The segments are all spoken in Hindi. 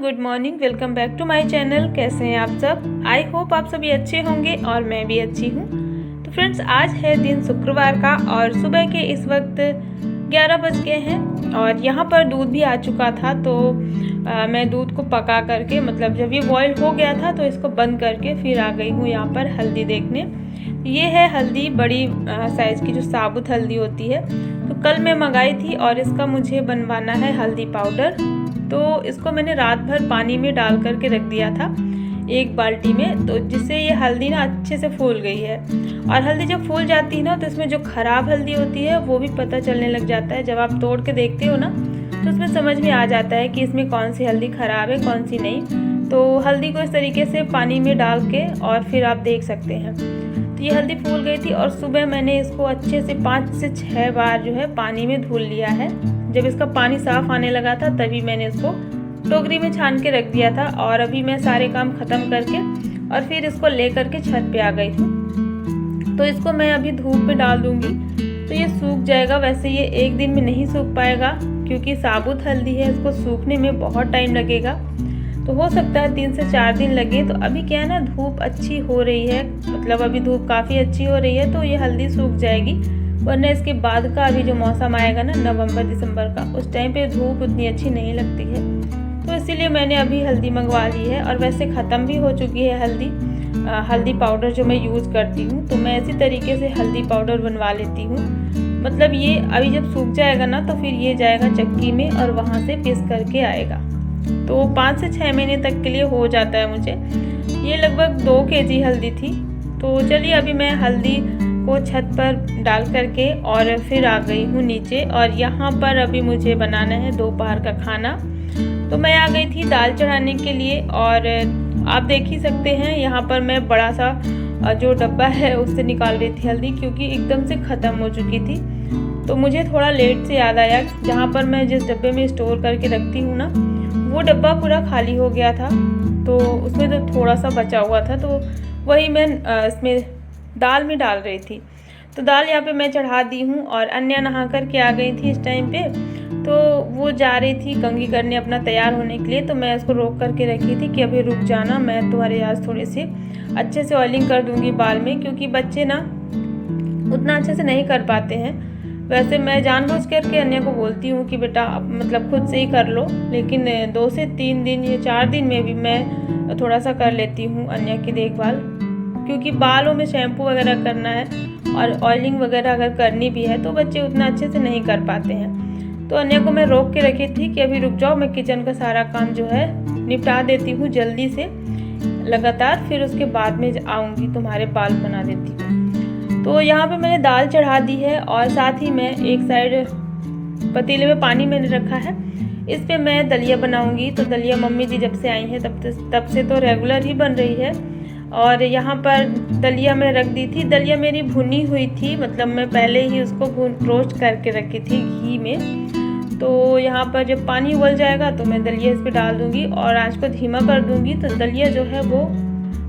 Good morning, welcome back to my channel. कैसे हैं आप सब? आई होप आप सभी अच्छे होंगे और मैं भी अच्छी हूँ। तो फ्रेंड्स, आज है दिन शुक्रवार का और सुबह के इस वक्त 11 बज गए हैं और यहाँ पर दूध भी आ चुका था। तो मैं दूध को पका करके, मतलब जब ये बॉयल हो गया था तो इसको बंद करके फिर आ गई हूँ यहाँ पर हल्दी देखने। ये है हल्दी, बड़ी साइज़ की जो साबुत हल्दी होती है। तो कल मैं मंगाई थी और इसका मुझे बनवाना है हल्दी पाउडर। तो इसको मैंने रात भर पानी में डाल करके रख दिया था एक बाल्टी में, तो जिससे ये हल्दी ना अच्छे से फूल गई है। और हल्दी जब फूल जाती है ना तो इसमें जो ख़राब हल्दी होती है वो भी पता चलने लग जाता है। जब आप तोड़ के देखते हो ना तो उसमें समझ में आ जाता है कि इसमें कौन सी हल्दी ख़राब है कौन सी नहीं। तो हल्दी को इस तरीके से पानी में डाल के और फिर आप देख सकते हैं। तो ये हल्दी फूल गई थी और सुबह मैंने इसको अच्छे से 5 से 6 बार जो है पानी में धुल लिया है। जब इसका पानी साफ़ आने लगा था तभी मैंने इसको टोकरी में छान के रख दिया था। और अभी मैं सारे काम ख़त्म करके और फिर इसको ले करके छत पे आ गई हूँ। तो इसको मैं अभी धूप में डाल दूँगी तो ये सूख जाएगा। वैसे ये एक दिन में नहीं सूख पाएगा क्योंकि साबुत हल्दी है, इसको सूखने में बहुत टाइम लगेगा। तो हो सकता है 3 से 4 दिन लगे। तो अभी क्या है ना, धूप अच्छी हो रही है, मतलब अभी धूप काफ़ी अच्छी हो रही है तो ये हल्दी सूख जाएगी। वरना इसके बाद का अभी जो मौसम आएगा ना नवंबर दिसंबर का, उस टाइम पे धूप उतनी अच्छी नहीं लगती है। तो इसीलिए मैंने अभी हल्दी मंगवा ली है। और वैसे ख़त्म भी हो चुकी है हल्दी पाउडर जो मैं यूज़ करती हूँ। तो मैं इसी तरीके से हल्दी पाउडर बनवा लेती हूँ। मतलब ये अभी जब सूख जाएगा ना तो फिर ये जाएगा चक्की में और वहाँ से पीस करके आएगा। तो 5 से 6 महीने तक के लिए हो जाता है मुझे। ये लगभग 2 kg हल्दी थी। तो चलिए अभी मैं हल्दी को छत पर डाल करके और फिर आ गई हूँ नीचे। और यहाँ पर अभी मुझे बनाना है दोपहर का खाना। तो मैं आ गई थी दाल चढ़ाने के लिए। और आप देख ही सकते हैं यहाँ पर मैं बड़ा सा जो डब्बा है उससे निकाल रही थी हल्दी, क्योंकि एकदम से ख़त्म हो चुकी थी। तो मुझे थोड़ा लेट से याद आया, जहाँ पर मैं जिस डब्बे में स्टोर करके रखती हूँ ना वो डब्बा पूरा खाली हो गया था। तो उसमें तो थोड़ा सा बचा हुआ था, तो वही मैं इसमें दाल में डाल रही थी। तो दाल यहाँ पे मैं चढ़ा दी हूँ और अन्या नहा कर के आ गई थी इस टाइम पे। तो वो जा रही थी कंघी करने अपना तैयार होने के लिए। तो मैं उसको रोक करके रखी थी कि अभी रुक जाना, मैं तुम्हारे आज थोड़ी सी अच्छे से ऑयलिंग कर दूँगी बाल में, क्योंकि बच्चे ना उतना अच्छे से नहीं कर पाते हैं। वैसे मैं जानबूझ करके अन्या को बोलती हूँ कि बेटा मतलब खुद से ही कर लो, लेकिन 2 से 3 दिन या 4 दिन में भी मैं थोड़ा सा कर लेती हूँ अन्या की देखभाल, क्योंकि बालों में शैम्पू वगैरह करना है और ऑयलिंग वगैरह अगर करनी भी है तो बच्चे उतना अच्छे से नहीं कर पाते हैं। तो अन्या को मैं रोक के रखी थी कि अभी रुक जाओ, मैं किचन का सारा काम जो है निपटा देती हूँ जल्दी से लगातार, फिर उसके बाद में आऊँगी तुम्हारे बाल बना देती हूँ। तो यहाँ पे मैंने दाल चढ़ा दी है और साथ ही मैं एक साइड पतीले में पानी मैंने रखा है, इस पे मैं दलिया बनाऊँगी। तो दलिया मम्मी जी जब से आई हैं तब से तो रेगुलर ही बन रही है। और यहाँ पर दलिया मैं रख दी थी। दलिया मेरी भुनी हुई थी, मतलब मैं पहले ही उसको रोस्ट करके रखी थी घी में। तो यहाँ पर जब पानी उबल जाएगा तो मैं दलिया इस पर डाल दूँगी और आँच को धीमा कर दूँगी। तो दलिया जो है वो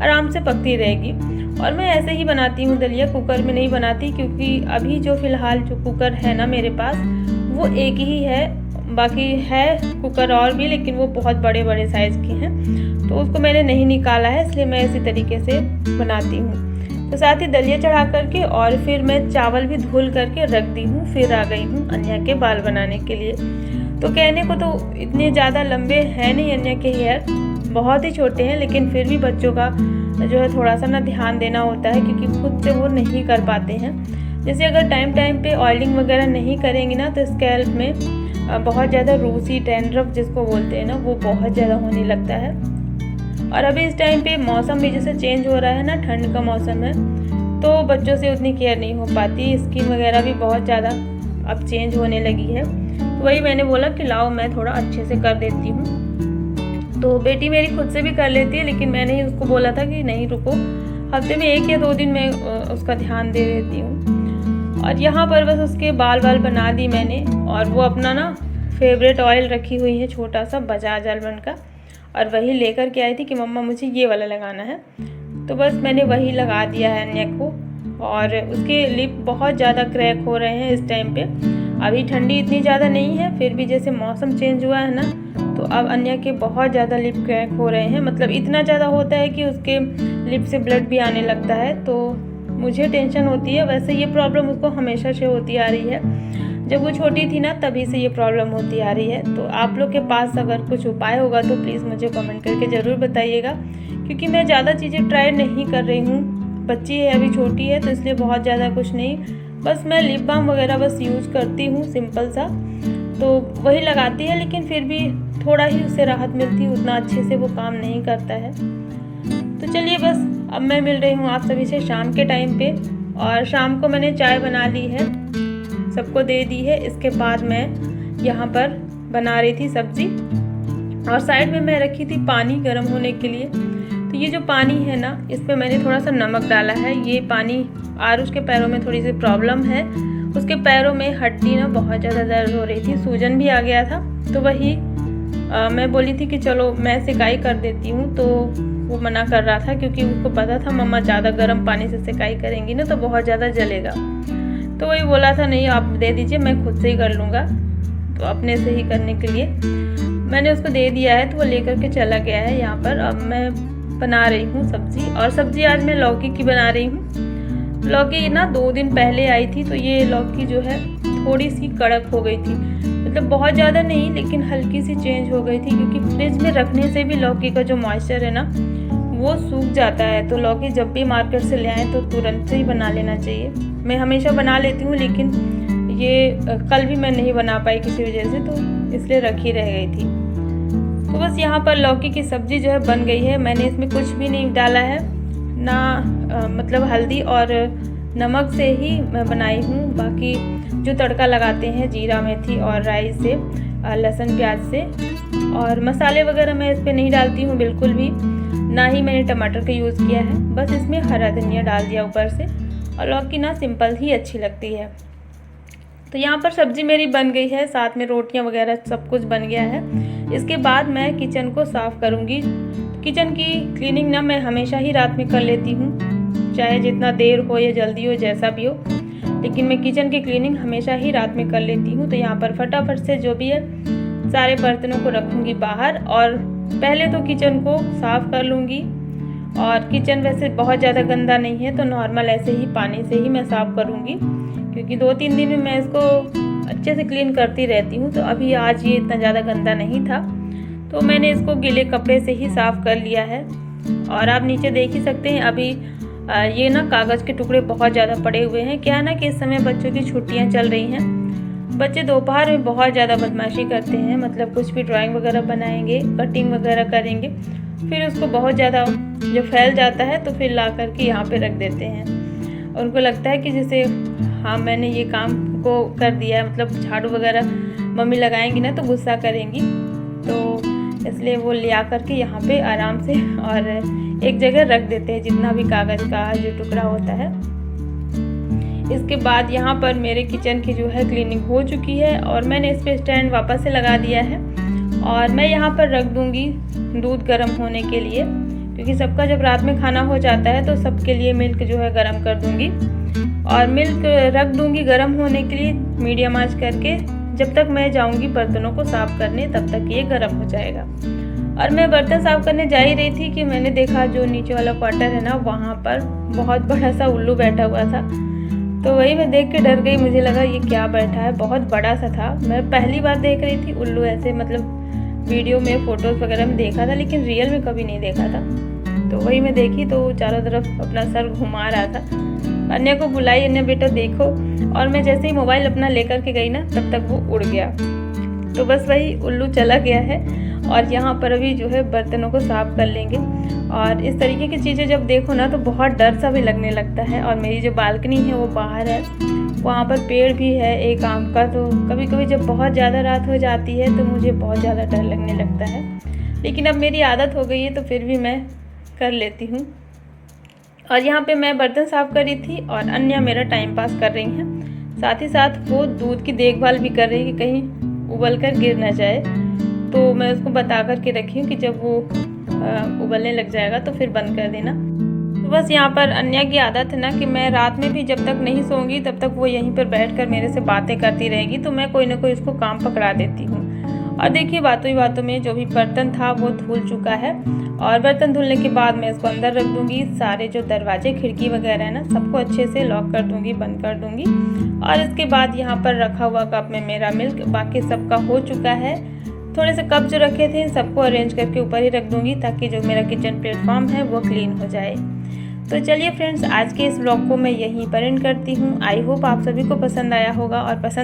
आराम से पकती रहेगी। और मैं ऐसे ही बनाती हूँ दलिया, कुकर में नहीं बनाती, क्योंकि अभी जो फ़िलहाल जो कुकर है ना मेरे पास वो एक ही है। बाकी है कुकर और भी, लेकिन वो बहुत बड़े बड़े साइज़ के हैं, तो उसको मैंने नहीं निकाला है, इसलिए मैं इसी तरीके से बनाती हूँ। तो साथ ही दलिया चढ़ा करके और फिर मैं चावल भी धुल करके रख दी हूँ। फिर आ गई हूँ अन्या के बाल बनाने के लिए। तो कहने को तो इतने ज़्यादा लंबे हैं नहीं अन्या के हेयर, बहुत ही छोटे हैं, लेकिन फिर भी बच्चों का जो है थोड़ा सा ना ध्यान देना होता है, क्योंकि खुद से वो नहीं कर पाते हैं। जैसे अगर टाइम पे ऑयलिंग वगैरह नहीं करेंगे ना तो स्कैल्प में बहुत ज़्यादा रूसी डैंड्रफ जिसको बोलते हैं ना, वो बहुत ज़्यादा होने लगता है। और अभी इस टाइम पे मौसम भी जैसे चेंज हो रहा है ना, ठंड का मौसम है, तो बच्चों से उतनी केयर नहीं हो पाती। स्किन वगैरह भी बहुत ज़्यादा अब चेंज होने लगी है। तो वही मैंने बोला कि लाओ मैं थोड़ा अच्छे से कर देती हूँ। तो बेटी मेरी खुद से भी कर लेती है, लेकिन मैंने ही उसको बोला था कि नहीं रुको, हफ्ते में 1 या 2 दिन मैं उसका ध्यान दे देती हूँ। और यहाँ पर बस उसके बाल बना दी मैंने। और वो अपना ना फेवरेट ऑयल रखी हुई है छोटा सा बजाज आलमंड का, और वही लेकर के आई थी कि मम्मा मुझे ये वाला लगाना है। तो बस मैंने वही लगा दिया है अन्या को। और उसके लिप बहुत ज़्यादा क्रैक हो रहे हैं इस टाइम पे। अभी ठंडी इतनी ज़्यादा नहीं है, फिर भी जैसे मौसम चेंज हुआ है ना तो अब अन्या के बहुत ज़्यादा लिप क्रैक हो रहे हैं, मतलब इतना ज़्यादा होता है कि उसके लिप से ब्लड भी आने लगता है। तो मुझे टेंशन होती है। वैसे ये प्रॉब्लम उसको हमेशा से होती आ रही है, जब वो छोटी थी ना तभी से ये प्रॉब्लम होती आ रही है। तो आप लोग के पास अगर कुछ उपाय होगा तो प्लीज़ मुझे कमेंट करके ज़रूर बताइएगा, क्योंकि मैं ज़्यादा चीज़ें ट्राई नहीं कर रही हूँ। बच्ची है, अभी छोटी है, तो इसलिए बहुत ज़्यादा कुछ नहीं, बस मैं लिप बाम वगैरह बस यूज़ करती हूँ सिंपल सा, तो वही लगाती है। लेकिन फिर भी थोड़ा ही उससे राहत मिलती है, उतना अच्छे से वो काम नहीं करता है। तो चलिए बस अब मैं मिल रही हूँ आप सभी से शाम के टाइम पे, और शाम को मैंने चाय बना ली है, सबको दे दी है। इसके बाद मैं यहाँ पर बना रही थी सब्जी, और साइड में मैं रखी थी पानी गर्म होने के लिए। तो ये जो पानी है ना, इस पर मैंने थोड़ा सा नमक डाला है। ये पानी, आरुष के पैरों में थोड़ी सी प्रॉब्लम है, उसके पैरों में हड्डी ना बहुत ज़्यादा दर्द हो रही थी, सूजन भी आ गया था। तो वही मैं बोली थी कि चलो मैं सिकाई कर देती हूँ, तो वो मना कर रहा था, क्योंकि उसको पता था मम्मा ज़्यादा गर्म पानी से सिकाई करेंगी ना तो बहुत ज़्यादा जलेगा। तो वही बोला था नहीं आप दे दीजिए, मैं खुद से ही कर लूँगा। तो अपने से ही करने के लिए मैंने उसको दे दिया है, तो वो लेकर के चला गया है यहाँ पर। अब मैं बना रही हूँ सब्ज़ी, और सब्ज़ी आज मैं लौकी की बना रही हूँ। लौकी ना 2 दिन पहले आई थी, तो ये लौकी जो है थोड़ी सी कड़क हो गई थी, मतलब बहुत ज़्यादा नहीं लेकिन हल्की सी चेंज हो गई थी, क्योंकि फ्रिज में रखने से भी लौकी का जो मॉइस्चर है ना वो सूख जाता है। तो लौकी जब भी मार्केट से ले आए तो तुरंत से ही बना लेना चाहिए। मैं हमेशा बना लेती हूँ, लेकिन ये कल भी मैं नहीं बना पाई किसी वजह से, तो इसलिए रखी रह गई थी। तो बस यहाँ पर लौकी की सब्ज़ी जो है बन गई है। मैंने इसमें कुछ भी नहीं डाला है ना, मतलब हल्दी और नमक से ही मैं बनाई हूँ। बाकी जो तड़का लगाते हैं जीरा मेथी और राई से, लहसुन प्याज से, और मसाले वगैरह मैं इस पर नहीं डालती हूँ बिल्कुल भी, ना ही मैंने टमाटर का यूज़ किया है। बस इसमें हरा धनिया डाल दिया ऊपर से, और लौकी ना सिंपल ही अच्छी लगती है। तो यहाँ पर सब्ज़ी मेरी बन गई है, साथ में रोटियाँ वगैरह सब कुछ बन गया है। इसके बाद मैं किचन को साफ़ करूँगी। किचन की क्लीनिंग ना मैं हमेशा ही रात में कर लेती हूँ, चाहे जितना देर हो या जल्दी हो, जैसा भी हो, लेकिन मैं किचन की क्लीनिंग हमेशा ही रात में कर लेती हूँ। तो यहाँ पर फटाफट से जो भी है सारे बर्तनों को रखूँगी बाहर, और पहले तो किचन को साफ़ कर लूँगी। और किचन वैसे बहुत ज़्यादा गंदा नहीं है, तो नॉर्मल ऐसे ही पानी से ही मैं साफ़ करूँगी, क्योंकि 2-3 दिन में मैं इसको अच्छे से क्लीन करती रहती हूँ। तो अभी आज ये इतना ज़्यादा गंदा नहीं था, तो मैंने इसको गीले कपड़े से ही साफ़ कर लिया है। और आप नीचे देख ही सकते हैं, अभी ये ना कागज़ के टुकड़े बहुत ज़्यादा पड़े हुए हैं। क्या है ना कि इस समय बच्चों की छुट्टियाँ चल रही हैं, बच्चे दोपहर में बहुत ज़्यादा बदमाशी करते हैं, मतलब कुछ भी ड्राइंग वगैरह बनाएंगे, कटिंग वगैरह करेंगे, फिर उसको बहुत ज़्यादा जो फैल जाता है तो फिर ला करके यहाँ पे रख देते हैं। और उनको लगता है कि जैसे हाँ मैंने ये काम को कर दिया है, मतलब झाड़ू वगैरह मम्मी लगाएंगी ना तो गुस्सा करेंगी, तो इसलिए वो ले आ करके यहाँ पे आराम से और एक जगह रख देते हैं जितना भी कागज़ का जो टुकड़ा होता है। इसके बाद यहाँ पर मेरे किचन की जो है क्लीनिंग हो चुकी है, और मैंने इस पर स्टैंड वापस से लगा दिया है, और मैं यहाँ पर रख दूँगी दूध गर्म होने के लिए, क्योंकि सबका जब रात में खाना हो जाता है तो सबके लिए मिल्क जो है गर्म कर दूँगी, और मिल्क रख दूँगी गर्म होने के लिए मीडियम आंच करके। जब तक मैं जाऊँगी बर्तनों को साफ़ करने तब तक ये गर्म हो जाएगा। और मैं बर्तन साफ़ करने जा ही रही थी कि मैंने देखा जो नीचे वाला क्वार्टर है ना, वहाँ पर बहुत बड़ा सा उल्लू बैठा हुआ था। तो वही मैं देख के डर गई, मुझे लगा ये क्या बैठा है, बहुत बड़ा सा था। मैं पहली बार देख रही थी उल्लू ऐसे, मतलब वीडियो में फ़ोटोज़ वगैरह में देखा था, लेकिन रियल में कभी नहीं देखा था। तो वही मैं देखी तो चारों तरफ अपना सर घुमा रहा था। अन्य को बुलाई, अन्य बेटा देखो, और मैं जैसे ही मोबाइल अपना लेकर के गई ना तब तक वो उड़ गया। तो बस वही उल्लू चला गया है, और यहाँ पर अभी जो है बर्तनों को साफ़ कर लेंगे। और इस तरीके की चीज़ें जब देखो ना तो बहुत डर सा भी लगने लगता है। और मेरी जो बालकनी है वो बाहर है, वहाँ पर पेड़ भी है एक आम का, तो कभी कभी जब बहुत ज़्यादा रात हो जाती है तो मुझे बहुत ज़्यादा डर लगने लगता है, लेकिन अब मेरी आदत हो गई है तो फिर भी मैं कर लेती हूँ। और यहाँ पे मैं बर्तन साफ़ कर रही थी और अन्य मेरा टाइम पास कर रही हैं, साथ ही साथ वो दूध की देखभाल भी कर रही है कि कहीं उबल कर गिर ना जाए। तो मैं उसको बता कर के रखी हूँ कि जब वो उबलने लग जाएगा तो फिर बंद कर देना। तो बस यहाँ पर अन्या की आदत है ना कि मैं रात में भी जब तक नहीं सोऊंगी तब तक वो यहीं पर बैठकर मेरे से बातें करती रहेगी, तो मैं कोई ना कोई उसको काम पकड़ा देती हूँ। और देखिए बातों ही बातों में जो भी बर्तन था वो धुल चुका है। और बर्तन धुलने के बाद मैं इसको अंदर रख दूँगी। सारे जो दरवाजे खिड़की वगैरह है ना, सबको अच्छे से लॉक कर दूँगी, बंद कर दूँगी। और इसके बाद यहाँ पर रखा हुआ कप में मेरा मिल्क बाकी सबका हो चुका है। थोड़े से कप जो रखे थे सबको अरेंज करके ऊपर ही रख दूँगी, ताकि जो मेरा किचन प्लेटफॉर्म है वो क्लीन हो जाए। तो चलिए फ्रेंड्स, आज के इस व्लॉग को मैं यहीं पर एंड करती हूँ। आई होप आप सभी को पसंद आया होगा, और पसंद